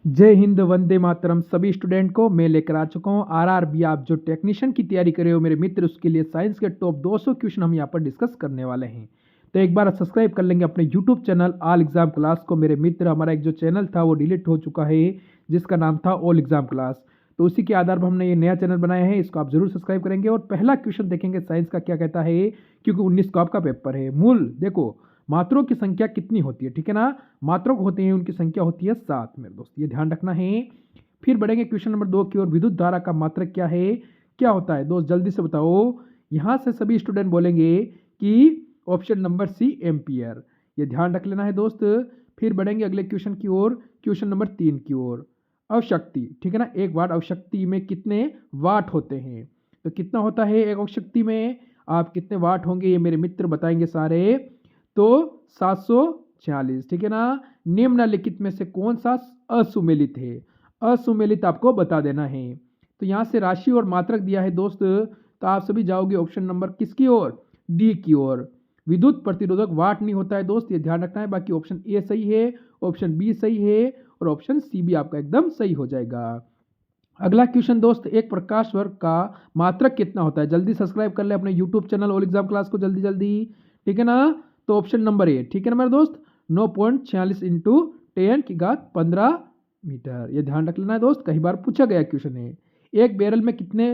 जय हिंद, वंदे मातरम। सभी स्टूडेंट को मैं लेकर आ चुका हूँ आरआरबी। आप जो टेक्नीशियन की तैयारी कर रहे हो मेरे मित्र, उसके लिए साइंस के टॉप 200 क्वेश्चन हम यहाँ पर डिस्कस करने वाले हैं। तो एक बार सब्सक्राइब कर लेंगे अपने YouTube channel all exam class को मेरे मित्र। हमारा एक जो चैनल था वो डिलीट हो चुका है, जिसका नाम था ऑल एग्जाम क्लास। तो उसी के आधार पर हमने ये नया चैनल बनाया है, इसको आप जरूर सब्सक्राइब करेंगे। और पहला क्वेश्चन देखेंगे साइंस का क्या कहता है, क्योंकि 19 को आपका पेपर है। मूल देखो, मात्रों की संख्या कितनी होती है, ठीक है ना। मात्रक होते हैं, उनकी संख्या होती है 7 मेरे दोस्त, ये ध्यान रखना है। फिर बढ़ेंगे क्वेश्चन नंबर 2 की ओर। विद्युत धारा का मात्रक क्या है, क्या होता है दोस्त, जल्दी से बताओ। यहां से सभी स्टूडेंट बोलेंगे कि ऑप्शन नंबर सी, एम्पियर। ये ध्यान रख लेना है दोस्त। फिर बढ़ेंगे अगले क्वेश्चन की ओर, क्वेश्चन नंबर 3 की ओर। अवशक्ति, ठीक है ना। एक वाट अवशक्ति में कितने वाट होते हैं, तो कितना होता है एक अवशक्ति में, आप कितने वाट होंगे ये मेरे मित्र बताएंगे सारे। तो 746, ठीक है ना। निम्नलिखित में से कौन सा असुमेलित है, असुमेलित आपको बता देना है। तो यहां से राशि और मात्रक दिया है दोस्त, तो आप सभी जाओगे ऑप्शन नंबर किसकी ओर, डी की ओर। विद्युत प्रतिरोधक वाट नहीं होता है दोस्त, ये ध्यान रखना है। बाकी ऑप्शन ए सही है, ऑप्शन बी सही है और ऑप्शन सी भी आपका एकदम सही हो जाएगा। अगला क्वेश्चन दोस्त, एक प्रकाश वर्ग का मात्रक कितना होता है। जल्दी सब्सक्राइब कर ले अपने YouTube channel all exam class को, जल्दी जल्दी, ठीक है ना। तो ऑप्शन नंबर ए, ठीक है ना मेरे दोस्त, 9.46 इंटू 10⁻15 मीटर। ये ध्यान रख लेना है दोस्त, कई बार पूछा गया क्वेश्चन है। एक बैरल में कितने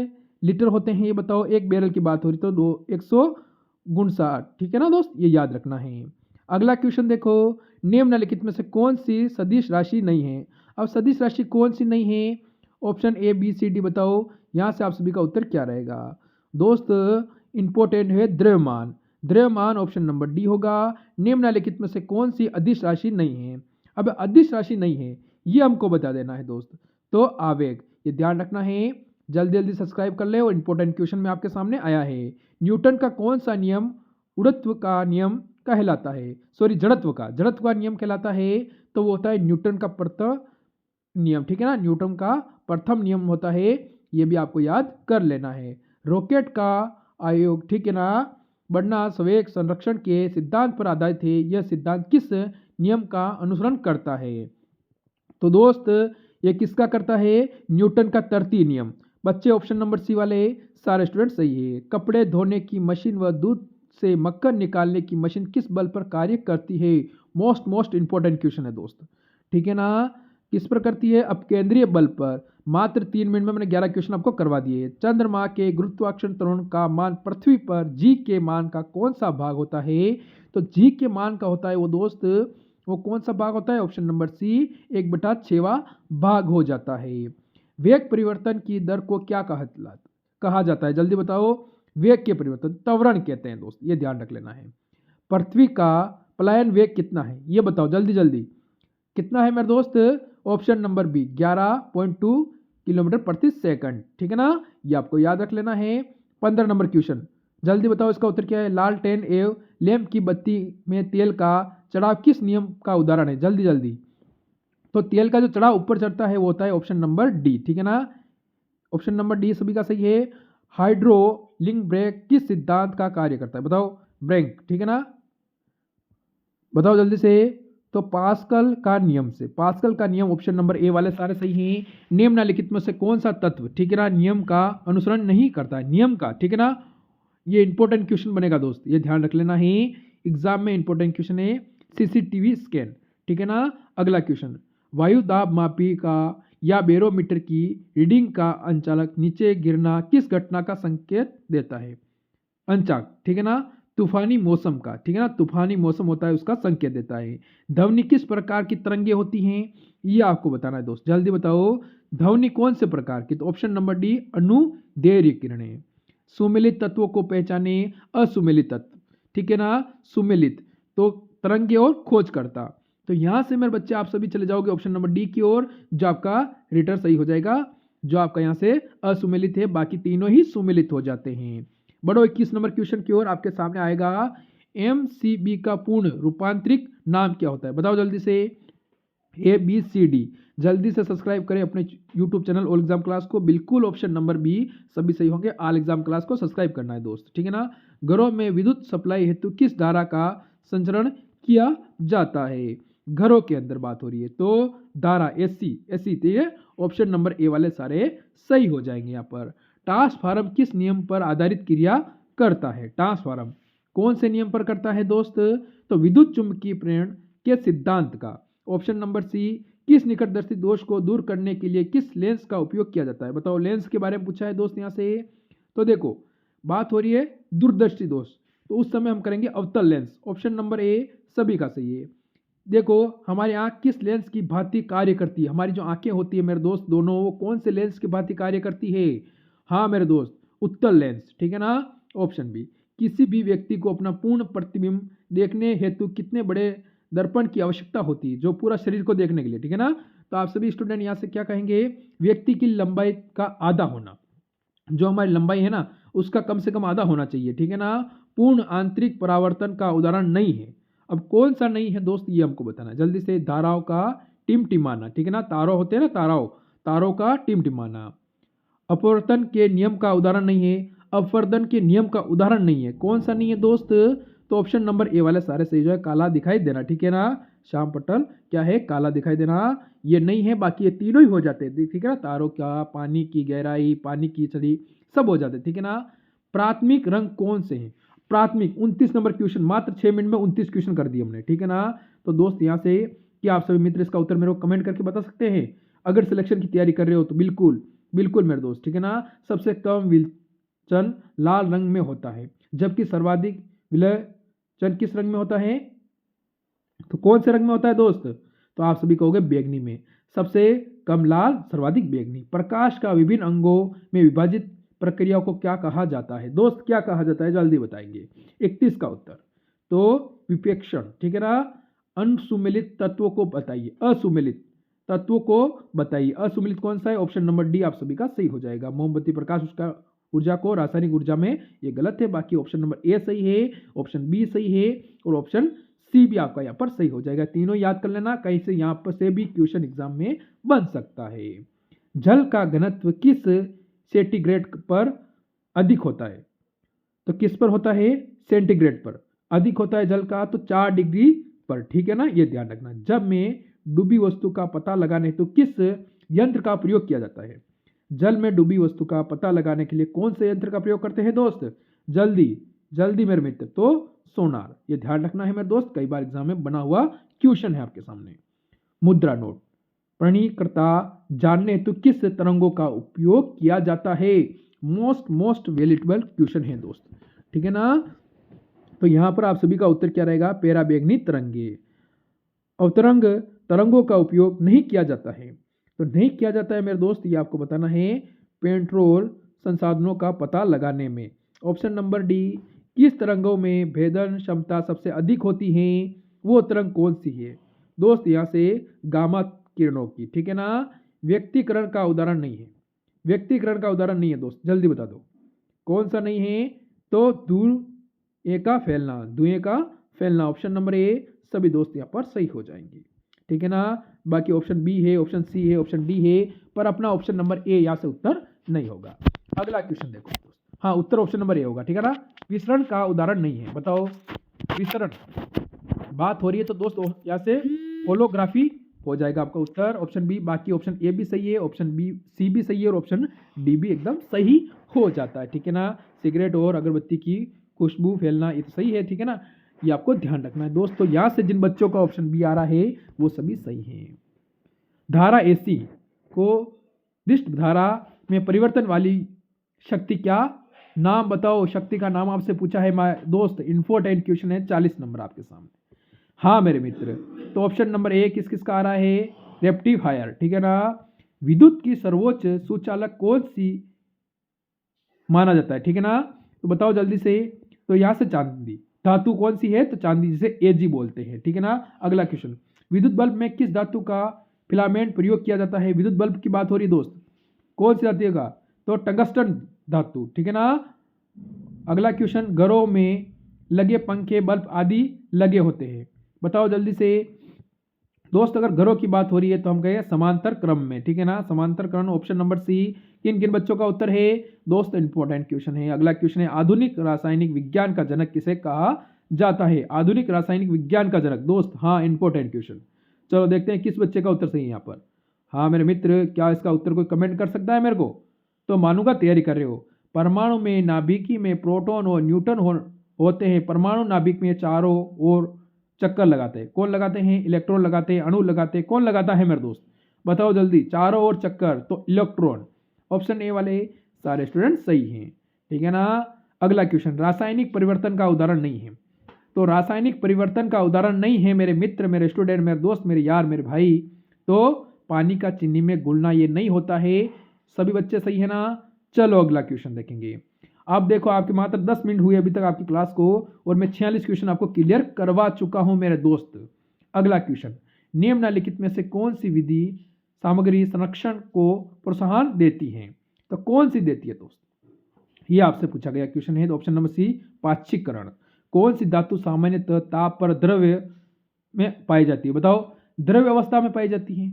लीटर होते हैं ये बताओ। एक बैरल की बात हो रही तो 159, ठीक है ना दोस्त, ये याद रखना है। अगला क्वेश्चन देखो, निम्नलिखित में से कौन सी सदिश राशि नहीं है। अब सदिश राशि कौन सी नहीं है, option A B C D बताओ। यहां से आप सभी का उत्तर क्या रहेगा दोस्त। इंपॉर्टेंट है द्रव्यमान, द्रव्यमान ऑप्शन नंबर डी होगा। निम्नलिखित में से कौन सी अदिश राशि नहीं है। अब अदिश राशि नहीं है ये हमको बता देना है दोस्त, तो आवेग, ये ध्यान रखना है। जल्दी जल्दी सब्सक्राइब कर ले। और इंपॉर्टेंट क्वेश्चन में आपके सामने आया है, न्यूटन का कौन सा नियम उड़त्व का नियम कहलाता है, सॉरी जड़त्व का नियम कहलाता है। तो वो होता है न्यूटन का प्रथम नियम, ठीक है ना। न्यूटन का प्रथम नियम होता है, ये भी आपको याद कर लेना है। रॉकेट का आयोग, ठीक है ना, बढ़ना संवेग संरक्षण के सिद्धांत पर आधारित है। यह सिद्धांत किस नियम का अनुसरण करता है, तो दोस्त ये किसका करता है, न्यूटन का तृतीय नियम। बच्चे ऑप्शन नंबर सी वाले सारे स्टूडेंट सही है। कपड़े धोने की मशीन व दूध से मक्खन निकालने की मशीन किस बल पर कार्य करती है। मोस्ट इंपॉर्टेंट क्वेश्चन है दोस्त, ठीक है ना। किस पर करती है, अब केंद्रीय बल पर। मात्र 3 मिनट में मैंने 11 क्वेश्चन आपको करवा दिए। चंद्रमा के गुरुत्वाकर्षण त्वरण का मान पृथ्वी पर जी के मान का कौन सा भाग होता है। तो जी के मान का होता है वो दोस्त, वो कौन सा भाग होता है, ऑप्शन नंबर सी, 1/6वां भाग हो जाता है। वेग परिवर्तन की दर को क्या कहा जाता है, जल्दी बताओ। वेग के परिवर्तन त्वरण कहते हैं दोस्त, ये ध्यान रख लेना है। पृथ्वी का पलायन वेग कितना है ये बताओ जल्दी जल्दी, कितना है मेरे दोस्त। ऑप्शन नंबर बी, 11.2 किलोमीटर प्रति सेकंड, ठीक है ना। ये आपको याद रख लेना है। 15 नंबर क्वेश्चन, जल्दी बताओ इसका उत्तर क्या है। लालटेन एवं लैंप की बत्ती में तेल का चढ़ाव किस नियम का उदाहरण है, जल्दी जल्दी। तो तेल का जो चढ़ाव ऊपर चढ़ता है वो होता है ऑप्शन नंबर डी, ठीक है ना। ऑप्शन नंबर डी सभी का सही है। हाइड्रोलिक ब्रेक किस सिद्धांत का कार्य करता है बताओ, ब्रेक, ठीक है ना। बताओ जल्दी से। तो पास्कल का नियम से, पास्कल का नियम ऑप्शन नंबर ए वाले सारे सही हैं। निम्नलिखित में से कौन सा तत्व, ठीक है ना, नियम का अनुसरण नहीं करता है, नियम का, ठीक है ना। ये इंपॉर्टेंट क्वेश्चन बनेगा दोस्त, ये ध्यान रख लेना है, एग्जाम में इंपॉर्टेंट क्वेश्चन है। सीसीटीवी स्कैन, ठीक है ना। अगला क्वेश्चन, वायु दाब मापी का या बैरोमीटर की रीडिंग का अंचालक नीचे गिरना किस घटना का संकेत देता है। अंचाक, ठीक है ना, तूफानी मौसम का, ठीक है ना, तूफानी मौसम होता है उसका संकेत देता है। ध्वनि किस प्रकार की तरंगे होती हैं ये आपको बताना है दोस्त, जल्दी बताओ। ध्वनि कौन से प्रकार की, तो ऑप्शन नंबर डी, अनुदैर्घ्य किरणें। सुमेलित तत्वों को पहचाने, असुमेलित तत्व, ठीक है ना। सुमेलित तो तरंगे और खोजकर्ता। तो यहां से मेरे बच्चे आप सभी चले जाओगे ऑप्शन नंबर डी की ओर, जो आपका रिटर्न सही हो जाएगा। जो आपका यहाँ से असुमेलित है, बाकी तीनों ही सुमेलित हो जाते हैं। बढ़ो 21 नंबर क्वेश्चन की ओर, आपके सामने आएगा एमसीबी का पूर्ण रूपांतरित नाम क्या होता है, बताओ जल्दी से। ए बी सी डी, जल्दी से सब्सक्राइब करें अपने YouTube channel all exam class को, बिल्कुल ऑप्शन नंबर बी सभी सही होंगे। ऑल एग्जाम क्लास को सब्सक्राइब करना है दोस्त, ठीक है ना। घरों में विद्युत सप्लाई हेतु किस धारा का संचरण किया जाता है। घरों के अंदर बात हो रही है, तो धारा एसी एसी, तो ये ऑप्शन नंबर ए वाले सारे सही हो जाएंगे यहाँ पर। ट्रांसफार्मर किस नियम पर आधारित क्रिया करता है? ट्रांसफार्मर कौन से नियम पर करता है दोस्त? तो विद्युत चुंबकीय प्रेरण के सिद्धांत का। ऑप्शन नंबर सी, किस निकटवर्ती दोष को दूर करने के लिए किस लेंस का उपयोग किया जाता है? बताओ, लेंस के बारे में पूछा है दोस्त यहाँ से। तो देखो, बात हो रही है दूरदृष्टि दोष, तो उस समय हम करेंगे अवतल लेंस। ऑप्शन नंबर ए सभी का सही है। देखो, हमारी आंख किस लेंस की भांति कार्य करती है? हमारी जो आंखें होती है मेरे दोस्त दोनों, वो कौन से लेंस की भांति कार्य करती है? हाँ मेरे दोस्त, उत्तल लेंस, ठीक है ना। ऑप्शन बी, किसी भी व्यक्ति को अपना पूर्ण प्रतिबिंब देखने हेतु कितने बड़े दर्पण की आवश्यकता होती है? जो पूरा शरीर को देखने के लिए, ठीक है ना। तो आप सभी स्टूडेंट यहाँ से क्या कहेंगे? व्यक्ति की लंबाई का आधा होना, जो हमारी लंबाई है ना उसका कम से कम आधा होना चाहिए, ठीक है ना। पूर्ण आंतरिक परावर्तन का उदाहरण नहीं है। अब कौन सा नहीं है दोस्त, ये हमको बताना है जल्दी से। धाराओं का टिमटिमाना, ठीक है ना, तारों होते हैं ना, तारों का टिमटिमाना। अपवर्तन के नियम का उदाहरण नहीं है। अपवर्तन के नियम का उदाहरण नहीं है, कौन सा नहीं है दोस्त? तो ऑप्शन नंबर ए वाले सारे सही जो है, काला दिखाई देना, ठीक है ना। श्याम पटल क्या है? काला दिखाई देना, ये नहीं है, बाकी ये तीनों ही हो जाते हैं, ठीक है ना। तारों का, पानी की गहराई, पानी की छड़ी, सब हो जाते हैं, ठीक है ना। प्राथमिक रंग कौन से हैं? प्राथमिक 29 नंबर क्वेश्चन, मात्र 6 मिनट में 29 क्वेश्चन कर दिए हमने, ठीक है ना। तो दोस्त यहाँ से क्या आप सभी मित्र इसका उत्तर मेरे को कमेंट करके बता सकते हैं? अगर सिलेक्शन की तैयारी कर रहे हो तो बिल्कुल बिल्कुल मेरे दोस्त, ठीक है ना। सबसे कम विलचन लाल रंग में होता है, जबकि सर्वाधिक विलचन किस रंग में होता है? तो कौन से रंग में होता है दोस्त? तो आप सभी कहोगे बैंगनी में। सबसे कम लाल, सर्वाधिक बैंगनी। प्रकाश का विभिन्न अंगों में विभाजित प्रक्रियाओं को क्या कहा जाता है दोस्त? क्या कहा जाता है, जल्दी बताएंगे। 31 का उत्तर तो विपेक्षण, ठीक है ना। अनसुमेलित तत्वों को बताइए, असुमेलित तत्वों को बताइए। असुमेलित कौन सा है? ऑप्शन नंबर डी आप सभी का सही हो जाएगा। मोमबत्ती प्रकाश उसका ऊर्जा को रासायनिक ऊर्जा में, ये गलत है। बाकी ऑप्शन नंबर ए सही है, ऑप्शन बी सही है और ऑप्शन सी भी आपका यहाँ पर सही हो जाएगा। तीनों याद कर लेना, कहीं से यहाँ पर से भी क्वेश्चन एग्जाम में बन सकता है। जल का घनत्व किस सेंटीग्रेड पर अधिक होता है? तो किस पर होता है? सेंटीग्रेड पर अधिक होता है जल का, तो 4 डिग्री पर, ठीक है ना, ये ध्यान रखना। जब में डूबी वस्तु का पता लगाने तो किस यंत्र का प्रयोग किया जाता है? जल में डूबी वस्तु का पता लगाने के लिए कौन से यंत्र का प्रयोग करते हैं दोस्त? जल्दी जल्दी मेरे मित्र, तो सोनार, ये ध्यान रखना है मेरे दोस्त, कई बार एग्जाम में बना हुआ क्वेश्चन है आपके सामने। मुद्रा नोट, प्रणीकर्ता जानने हेतु किस तरंगों का उपयोग किया जाता है? मोस्ट वैल्यूएबल क्वेश्चन है दोस्त, ठीक है ना। तो यहां पर आप सभी का उत्तर क्या रहेगा? पैराबैंगनी तरंगे। अवतरंग तरंगों का उपयोग नहीं किया जाता है, तो नहीं किया जाता है मेरे दोस्त, ये आपको बताना है पेट्रोल संसाधनों का पता लगाने में। ऑप्शन नंबर डी, किस तरंगों में भेदन क्षमता सबसे अधिक होती है? वो तरंग कौन सी है दोस्त? यहाँ से गामा किरणों की, ठीक है ना। व्यक्तिकरण का उदाहरण नहीं है, व्यक्तिकरण का उदाहरण नहीं है दोस्त, जल्दी बता दो कौन सा नहीं है? तो धुएं का फैलना, धुएं का फैलना, ऑप्शन नंबर ए सभी दोस्त यहाँ पर सही हो जाएंगे, ठीक है ना। बाकी ऑप्शन बी है, ऑप्शन सी है, ऑप्शन डी है, पर अपना ऑप्शन नंबर ए यहाँ से उत्तर नहीं होगा। अगला क्वेश्चन देखो दोस्त, हाँ उत्तर ऑप्शन नंबर ए होगा, ठीक है ना। विसरण का उदाहरण नहीं है, बताओ विसरण बात हो रही है तो दोस्त यहाँ से होलोग्राफी हो जाएगा आपका उत्तर, ऑप्शन बी। बाकी ऑप्शन ए भी सही है, ऑप्शन बी सी भी सही है और ऑप्शन डी भी एकदम सही हो जाता है, ठीक है ना। सिगरेट और अगरबत्ती की खुशबू फैलना, ये तो सही है, ठीक है ना। ये आपको ध्यान रखना है दोस्त। तो यहाँ से जिन बच्चों का ऑप्शन बी आ रहा है वो सभी सही है। धारा एसी को दिष्ट धारा में परिवर्तन वाली शक्ति क्या? नाम बताओ, शक्ति का नाम आपसे पूछा है दोस्त। इंपोर्टेंट क्वेश्चन है, 40 नंबर आपके सामने। हाँ मेरे मित्र, तो ऑप्शन नंबर ए किस किस का आ रहा है? रेक्टिफायर, ठीक है ना। विद्युत की सर्वोच्च सुचालक कौन सी माना जाता है, ठीक है ना। तो बताओ जल्दी से। तो यहाँ से चांदी धातु कौन सी है? तो चांदी, जिसे एजी बोलते हैं, ठीक है ना। अगला क्वेश्चन, विद्युत बल्ब में किस धातु का फिलामेंट प्रयोग किया जाता है? विद्युत बल्ब की बात हो रही दोस्त, कौन सी धातु का? तो टंगस्टन धातु, ठीक है ना। अगला क्वेश्चन, घरों में लगे पंखे बल्ब आदि लगे होते हैं, बताओ जल्दी से दोस्त। अगर घरों की बात हो रही है तो हम कहें समांतर क्रम में, ठीक है ना, समांतर क्रम, ऑप्शन नंबर सी। किन किन बच्चों का उत्तर है दोस्त? इंपॉर्टेंट क्वेश्चन है। अगला क्वेश्चन है, आधुनिक रासायनिक विज्ञान का जनक किसे कहा जाता है? आधुनिक रासायनिक विज्ञान का जनक दोस्त, हाँ इंपॉर्टेंट क्वेश्चन, चलो देखते हैं किस बच्चे का उत्तर सही है यहाँ पर। हाँ मेरे मित्र, क्या इसका उत्तर कोई कमेंट कर सकता है मेरे को? तो मानूंगा तैयारी कर रहे हो। परमाणु में नाभिकी में प्रोटॉन और न्यूट्रॉन होते हैं। परमाणु नाभिक में चारों ओर चक्कर लगाते हैं। कौन लगाते हैं? इलेक्ट्रॉन लगाते हैं, अणु लगाते हैं। कौन लगाता है मेरे दोस्त? बताओ जल्दी। चारों ओर चक्कर, तो इलेक्ट्रॉन। ऑप्शन ए वाले सारे स्टूडेंट सही हैं, ठीक है ना। अगला क्वेश्चन, रासायनिक परिवर्तन का उदाहरण नहीं है। तो रासायनिक परिवर्तन का उदाहरण नहीं है मेरे मित्र, मेरे स्टूडेंट, मेरे दोस्त, मेरे यार, मेरे भाई, तो पानी का चीनी में घुलना ये नहीं होता है। सभी बच्चे सही है ना। चलो अगला क्वेश्चन देखेंगे। आप देखो, आपके मात्र 10 मिनट हुए अभी तक आपकी क्लास को, और मैं 46 क्वेश्चन आपको क्लियर करवा चुका हूं मेरे दोस्त। अगला क्वेश्चन, निम्नलिखित में से कौन सी विधि सामग्री संरक्षण को प्रोत्साहन देती है? तो कौन सी देती है दोस्त? ये आपसे पूछा गया क्वेश्चन है। तो ऑप्शन नंबर सी, पाक्षिकरण। कौन सी धातु सामान्यतः ताप पर द्रव्य में पाई जाती है? बताओ, द्रव्य अवस्था में पाई जाती है,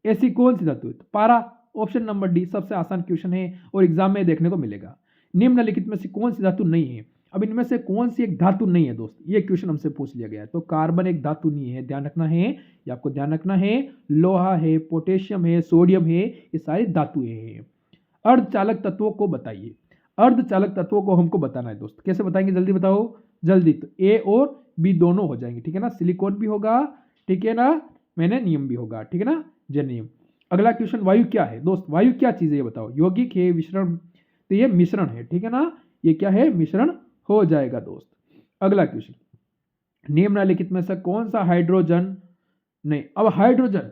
ऐसी कौन सी धातु है? तो पारा। ऑप्शन नंबर डी सबसे आसान क्वेश्चन है और एग्जाम में देखने को मिलेगा। निम्नलिखित में से कौन सी धातु नहीं है? अब इनमें से कौन सी एक धातु नहीं है दोस्त? ये क्वेश्चन हमसे पूछ लिया गया है। तो कार्बन एक धातु नहीं है, ध्यान रखना है, ये आपको ध्यान रखना है। लोहा है, पोटेशियम है, सोडियम है, ये सारी धातुएं हैं। अर्धचालक तत्वों को बताइए। अर्धचालक तत्वों को हमको बताना है दोस्त। कैसे बताएंगे जल्दी बताओ, जल्दी। तो ए और बी दोनों हो जाएंगे, ठीक है ना। सिलिकॉन भी होगा, ठीक है ना, मैग्नीशियम भी होगा, ठीक है ना, जर्मेनियम। अगला क्वेश्चन, वायु क्या है दोस्त? वायु क्या चीज है ये बताओ। यौगिक है, मिश्रण? तो ये मिश्रण है, ठीक है ना, ये क्या है? मिश्रण हो जाएगा दोस्त। अगला क्वेश्चन, निम्नलिखित में से कौन सा हाइड्रोजन नहीं, अब हाइड्रोजन,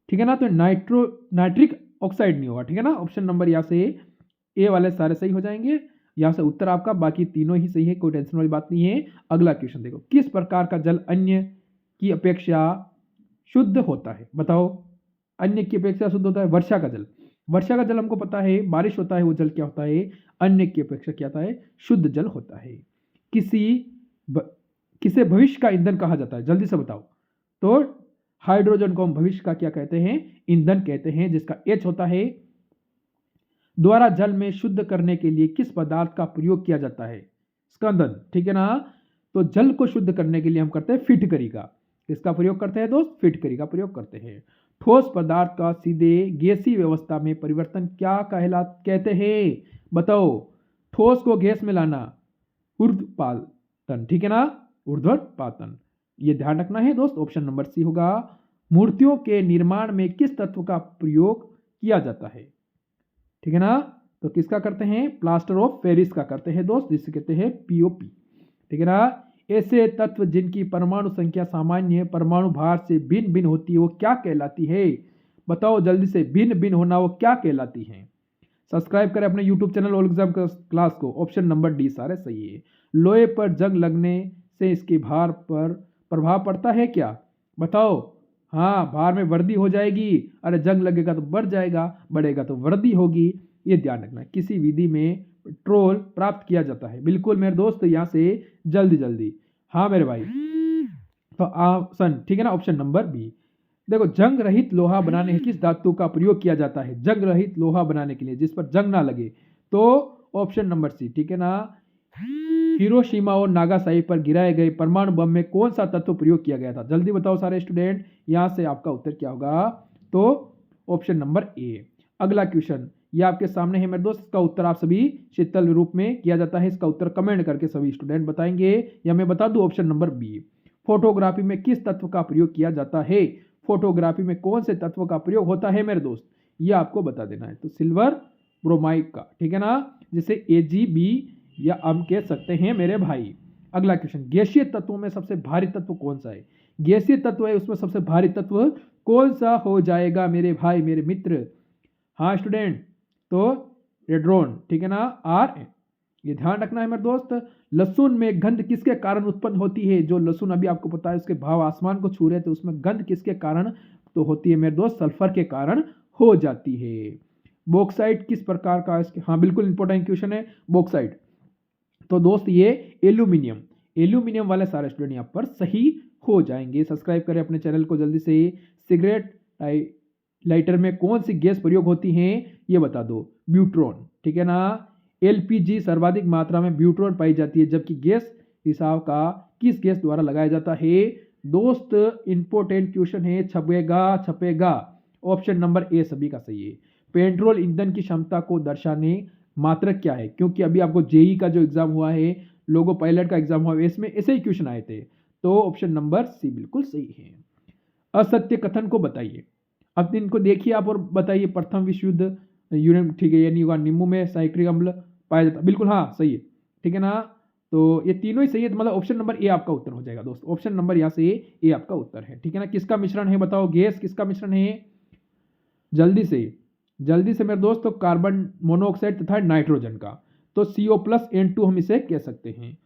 ठीक है ना, तो नाइट्रिक ऑक्साइड नहीं होगा, ठीक है ना। ऑप्शन नंबर यहाँ से ए वाले सारे सही हो जाएंगे। यहाँ से उत्तर आपका बाकी तीनों ही सही है, कोई टेंशन वाली बात नहीं है। अगला क्वेश्चन देखो, किस प्रकार का जल अन्य की अपेक्षा शुद्ध होता है? बताओ, अन्य की अपेक्षा शुद्ध होता है? वर्षा का जल। वर्षा का जल हमको पता है, बारिश होता है वो जल क्या होता है? अन्य की अपेक्षा क्या होता है? शुद्ध जल होता है। किसे भविष्य का ईंधन कहा जाता है? जल्दी से बताओ। तो हाइड्रोजन को हम भविष्य का क्या कहते हैं? ईंधन कहते हैं, जिसका एच होता है। द्वारा जल में शुद्ध करने के लिए किस पदार्थ का प्रयोग किया जाता है? स्कंदन, ठीक है ना। तो जल को शुद्ध करने के लिए हम करते हैं फिटकरी का। किसका प्रयोग करते हैं दोस्त? फिटकरी का प्रयोग करते हैं। ठोस पदार्थ का सीधे गैसीय व्यवस्था में परिवर्तन क्या कहते हैं? बताओ, ठोस को गैस में लाना, ऊर्ध्वपातन, ठीक है ना, ऊर्ध्वपातन। ये ध्यान रखना है दोस्त। ऑप्शन नंबर सी होगा। मूर्तियों के निर्माण में किस तत्व का प्रयोग किया जाता है? ठीक है ना, तो किसका करते हैं? प्लास्टर ऑफ पेरिस का करते हैं दोस्त, जिसे कहते हैं पीओपी, ठीक है ना। ऐसे तत्व जिनकी परमाणु संख्या सामान्य परमाणु भार से भिन्न भिन्न होती है वो क्या कहलाती है? बताओ जल्दी से, भिन्न भिन्न होना वो क्या कहलाती है? सब्सक्राइब करें अपने YouTube channel all exam class को। ऑप्शन नंबर डी सारे सही है। लोहे पर जंग लगने से इसके भार पर प्रभाव पड़ता है क्या? बताओ। हाँ, भार में वृद्धि हो जाएगी। अरे जंग लगेगा तो बढ़ जाएगा, बढ़ेगा तो वृद्धि होगी। ये ध्यान रखना। किसी विधि में पेट्रोल प्राप्त किया जाता है? बिल्कुल मेरे दोस्त, यहाँ से जल्दी जल्दी। हाँ मेरे भाई, तो ऑप्शन, ठीक है ना, ऑप्शन नंबर बी। देखो, जंग रहित लोहा बनाने के किस धातु का प्रयोग किया जाता है? जंग रहित लोहा बनाने के लिए, जिस पर जंग ना लगे, तो ऑप्शन नंबर सी, ठीक है ना। हिरोशिमा और नागासाकी पर गिराए गए परमाणु बम में कौन सा तत्व प्रयोग किया गया था? जल्दी बताओ सारे स्टूडेंट, यहां से आपका उत्तर क्या होगा? तो ऑप्शन नंबर ए। अगला क्वेश्चन ये आपके सामने है मेरे दोस्त, इसका उत्तर आप सभी शीतल रूप में किया जाता है। इसका उत्तर कमेंट करके सभी स्टूडेंट बताएंगे, या मैं बता दूं ऑप्शन नंबर बी। फोटोग्राफी में किस तत्व का प्रयोग किया जाता है? फोटोग्राफी में कौन से तत्व का प्रयोग होता है मेरे दोस्त? ये आपको बता देना है। तो सिल्वर ब्रोमाइड का, ठीक है ना, जिसे AgB या हम कह सकते हैं मेरे भाई। अगला क्वेश्चन, गैसीय तत्वों में सबसे भारी तत्व कौन सा है? गैसीय तत्व है, उसमें सबसे भारी तत्व कौन सा हो जाएगा मेरे भाई, मेरे मित्र? हाँ स्टूडेंट, तो रेड्रोन, ठीक है ना, R। ये ध्यान रखना है मेरे दोस्त। लहसुन में गंध किसके कारण उत्पन्न होती है? जो लहसुन अभी आपको पता है उसके भाव आसमान को छू रहे थे, उसमें गंध किसके कारण तो होती है मेरे दोस्त? सल्फर के कारण हो जाती है। बॉक्साइट किस प्रकार का? हाँ बिल्कुल इंपॉर्टेंट क्वेश्चन है बॉक्साइट। तो दोस्त ये एल्यूमिनियम वाले सारे स्टूडेंट यहाँ पर सही हो जाएंगे। सब्सक्राइब करें अपने चैनल को जल्दी से। सिगरेट लाइटर में कौन सी गैस प्रयोग होती है ये बता दो? ब्यूट्रॉन, ठीक है ना। LPG सर्वाधिक मात्रा में ब्यूट्रॉन पाई जाती है, जबकि गैस रिसाव का किस गैस द्वारा लगाया जाता है? दोस्त इंपॉर्टेंट क्वेश्चन है, छपेगा छपेगा। ऑप्शन नंबर ए सभी का सही है। पेट्रोल ईंधन की क्षमता को दर्शाने मात्रक क्या है? क्योंकि अभी आपको जेई का जो एग्जाम हुआ है, लोगो पायलट का एग्जाम हुआ है, इसमें ऐसे ही क्वेश्चन आए थे। तो ऑप्शन नंबर सी बिल्कुल सही है। असत्य कथन को बताइए। अब इनको देखिए आप और बताइए। प्रथम विश्व युद्ध यूरेनियम, ठीक है, यानी होगा नींबू में साइट्रिक अम्ल पाया जाता, बिल्कुल हाँ सही है, ठीक है ना। तो ये तीनों ही सही है, तो मतलब ऑप्शन नंबर ए आपका उत्तर हो जाएगा दोस्त। ऑप्शन नंबर यहाँ से ए आपका उत्तर है, ठीक है ना। किसका मिश्रण है बताओ, गैस किसका मिश्रण है? जल्दी से मेरे दोस्त, तो कार्बन मोनोऑक्साइड तथा नाइट्रोजन का। तो CO+N2 हम इसे कह सकते हैं।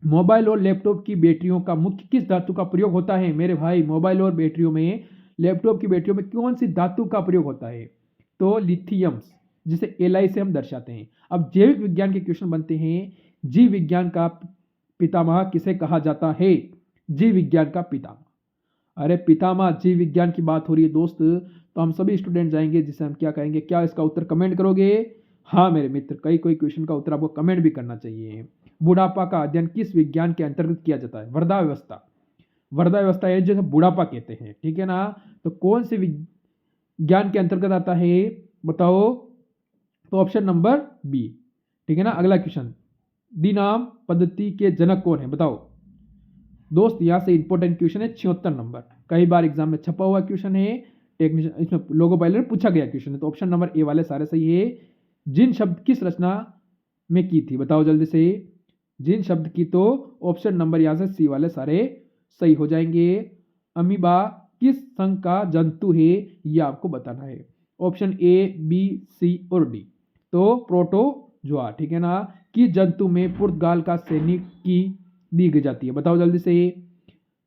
मोबाइल और लैपटॉप की बैटरियों का मुख्य किस धातु का प्रयोग होता है मेरे भाई? मोबाइल और बैटरियों में, लैपटॉप की बैटरियों में कौन सी धातु का प्रयोग होता है? तो लिथियम, जिसे Li से हम दर्शाते हैं। अब जैविक विज्ञान के क्वेश्चन बनते हैं। जीव विज्ञान का पितामह किसे कहा जाता है? जीव विज्ञान का पितामह, अरे पितामह, जीव विज्ञान की बात हो रही है दोस्त, तो हम सभी स्टूडेंट जाएंगे, जिसे हम क्या कहेंगे, क्या इसका उत्तर कमेंट करोगे? हाँ मेरे मित्र, कई कोई क्वेश्चन का उत्तर आपको कमेंट भी करना चाहिए। बुढ़ापा का अध्ययन किस विज्ञान के अंतर्गत किया जाता है? वृद्धावस्था, वृद्धावस्था है जैसे बुढ़ापा कहते हैं, ठीक है ना। तो कौन से विज्ञान के अंतर्गत आता है बताओ? तो ऑप्शन नंबर बी, ठीक है ना। अगला क्वेश्चन, दिनाम पद्धति के जनक कौन है बताओ? दोस्त यहाँ से इंपॉर्टेंट क्वेश्चन है, 76 नंबर, कई बार एग्जाम में छपा हुआ क्वेश्चन है, टेक्नीशियन, इसमें लोगो पायलट पूछा गया क्वेश्चन है। तो ऑप्शन नंबर ए वाले सारे सही है। जिन शब्द किस रचना में की थी बताओ जल्दी से? जिन शब्द की, तो ऑप्शन नंबर यहाँ से सी वाले सारे सही हो जाएंगे। अमीबा किस संघ का जंतु है, ये आपको बताना है। ऑप्शन ए, बी, सी और डी। तो प्रोटोजोआ, ठीक है ना। किस जंतु में पुर्तगाल का सैनिक की दी गई जाती है बताओ जल्दी से?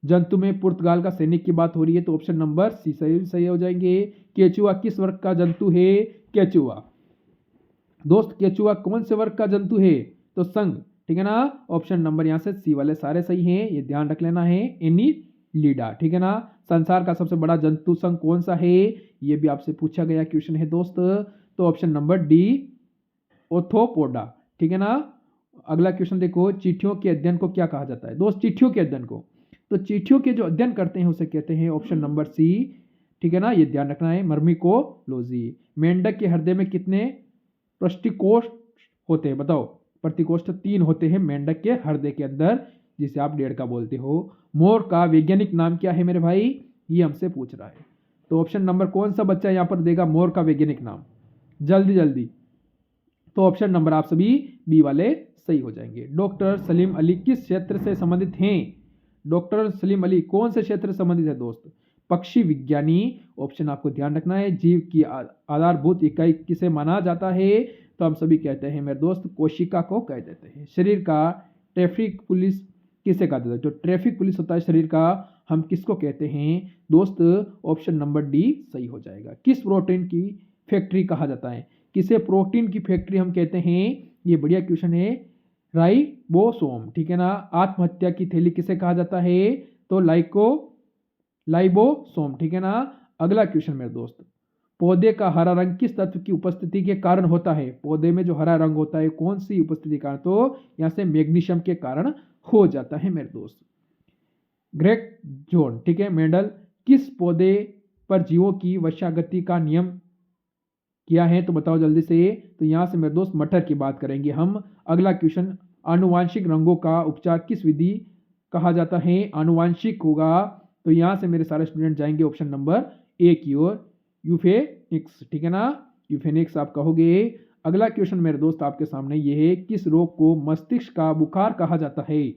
जंतु में पुर्तगाल का सैनिक की बात हो रही है, तो ऑप्शन नंबर सी सही हो जाएंगे। केचुआ किस वर्ग का जंतु है? केचुआ, दोस्त केचुआ कौन से वर्ग का जंतु है? तो संघ, ठीक है ना। ऑप्शन नंबर यहाँ से सी वाले सारे सही हैं, ये ध्यान रख लेना है। एनीलिडा, ठीक है ना। संसार का सबसे बड़ा जंतु संघ कौन सा है? ये भी आपसे पूछा गया क्वेश्चन है दोस्त। तो ऑप्शन नंबर डी, ओर्थोपोडा, ठीक है ना। अगला क्वेश्चन देखो, चिट्ठियों के अध्ययन को क्या कहा जाता है दोस्त? चिट्ठियों के अध्ययन को, तो चिट्ठियों के जो अध्ययन करते हैं उसे कहते हैं ऑप्शन नंबर सी, ठीक है ना। ये ध्यान रखना है, मर्मिकोलॉजी। मेंढक के हृदय में कितने प्रतिकोष्ठ होते हैं बताओ? प्रतिकोष्ठ 3 होते हैं मेंढक के हृदय के अंदर, जिसे आप 1.5 का बोलते हो। मोर का वैज्ञानिक नाम क्या है मेरे भाई? ये हमसे पूछ रहा है। तो ऑप्शन नंबर कौन सा बच्चा यहाँ पर देगा मोर का वैज्ञानिक नाम? जल्दी जल्दी। तो ऑप्शन नंबर आप सभी बी वाले सही हो जाएंगे। डॉक्टर सलीम अली किस क्षेत्र से संबंधित हैं? डॉक्टर सलीम अली कौन से क्षेत्र से संबंधित है दोस्त? पक्षी विज्ञानी। ऑप्शन आपको ध्यान रखना है। जीव की आधारभूत इकाई किसे माना जाता है? तो हम सभी कहते हैं मेरे दोस्त, कोशिका को कह देते हैं। शरीर का ट्रैफिक पुलिस किसे कहा जाता है? जो ट्रैफिक पुलिस होता है शरीर का, हम किसको कहते हैं दोस्त? ऑप्शन नंबर डी सही हो जाएगा। किस प्रोटीन की फैक्ट्री कहा जाता है? किसे प्रोटीन की फैक्ट्री हम कहते हैं? ये बढ़िया क्वेश्चन है। राइबोसोम, ठीक है ना। आत्महत्या की थैली किसे कहा जाता है? तो लाइबोसोम, ठीक है ना। अगला क्वेश्चन मेरे दोस्त, पौधे का हरा रंग किस तत्व की उपस्थिति के कारण होता है? पौधे में जो हरा रंग होता है कौन सी उपस्थिति के कारण? तो यहां से मैग्नीशियम के कारण हो जाता है मेरे दोस्त। ग्रेग जोन, ठीक है। मेंडल किस पौधे पर जीवों की वंशागति का नियम किया है? तो बताओ जल्दी से। तो यहां से मेरे दोस्त मटर की बात करेंगे हम। अगला क्वेश्चन, आनुवांशिक रंगों का उपचार किस विधि कहा जाता है? आनुवांशिक होगा, तो यहां से मेरे सारे स्टूडेंट जाएंगे ऑप्शन नंबर ए की ओर, यूफेनिक्स, ठीक है ना। यूफेनिक्स आप कहोगे। अगला क्वेश्चन मेरे दोस्त आपके सामने ये है, किस रोग को मस्तिष्क का बुखार कहा जाता है?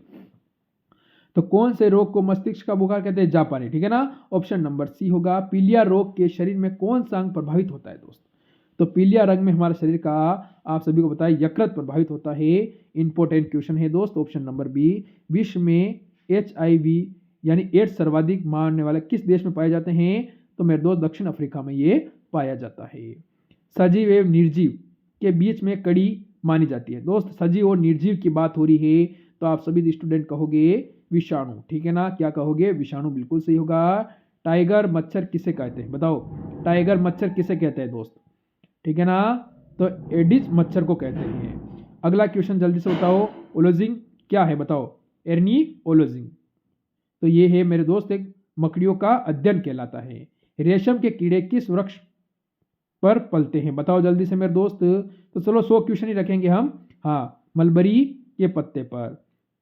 तो कौन से रोग को मस्तिष्क का बुखार कहते हैं? जापानी, ठीक है ना। ऑप्शन नंबर सी होगा। पीलिया रोग के शरीर में कौन सा अंग प्रभावित होता है दोस्त? तो पीलिया रंग में हमारे शरीर का, आप सभी को पता है, यकृत प्रभावित होता है। इंपॉर्टेंट क्वेश्चन है दोस्त, ऑप्शन नंबर बी। विश्व में HIV यानी एड्स सर्वाधिक मारने वाले किस देश में पाए जाते हैं? तो मेरे दोस्त दक्षिण अफ्रीका में ये पाया जाता है। सजीव एवं निर्जीव के बीच में कड़ी मानी जाती है दोस्त। सजीव और निर्जीव की बात हो रही है, तो आप सभी स्टूडेंट कहोगे विषाणु, ठीक है ना। क्या कहोगे? विषाणु, बिल्कुल सही होगा। टाइगर मच्छर किसे कहते हैं बताओ? टाइगर मच्छर किसे कहते हैं दोस्त? ठीक है ना। तो एडिस मच्छर को कहते हैं। अगला क्वेश्चन जल्दी से बताओ, ओलोजिंग क्या है बताओ? एर्निओलोजिंग। तो ये है मेरे दोस्त एक मकड़ियों का अध्ययन कहलाता है। रेशम के कीड़े किस वृक्ष पर पलते हैं, बताओ जल्दी से मेरे दोस्त। तो चलो 100 क्वेश्चन ही रखेंगे हम। हाँ, मलबरी के पत्ते पर।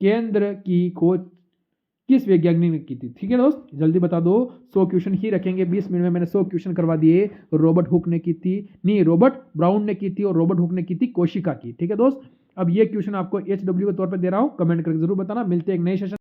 केंद्र की खोज किस वैज्ञानिक ने की थी? ठीक है दोस्त, जल्दी बता दो। 100 क्वेश्चन ही रखेंगे, 20 मिनट में मैंने 100 क्वेश्चन करवा दिए। रॉबर्ट हुक ने की थी, नहीं रॉबर्ट ब्राउन ने की थी, और रॉबर्ट हुक ने की थी कोशिका की। ठीक है दोस्त, अब ये क्वेश्चन आपको HW के तौर पर दे रहा हूँ, कमेंट करके जरूर बताना। मिलते हैं एक नए सेशन।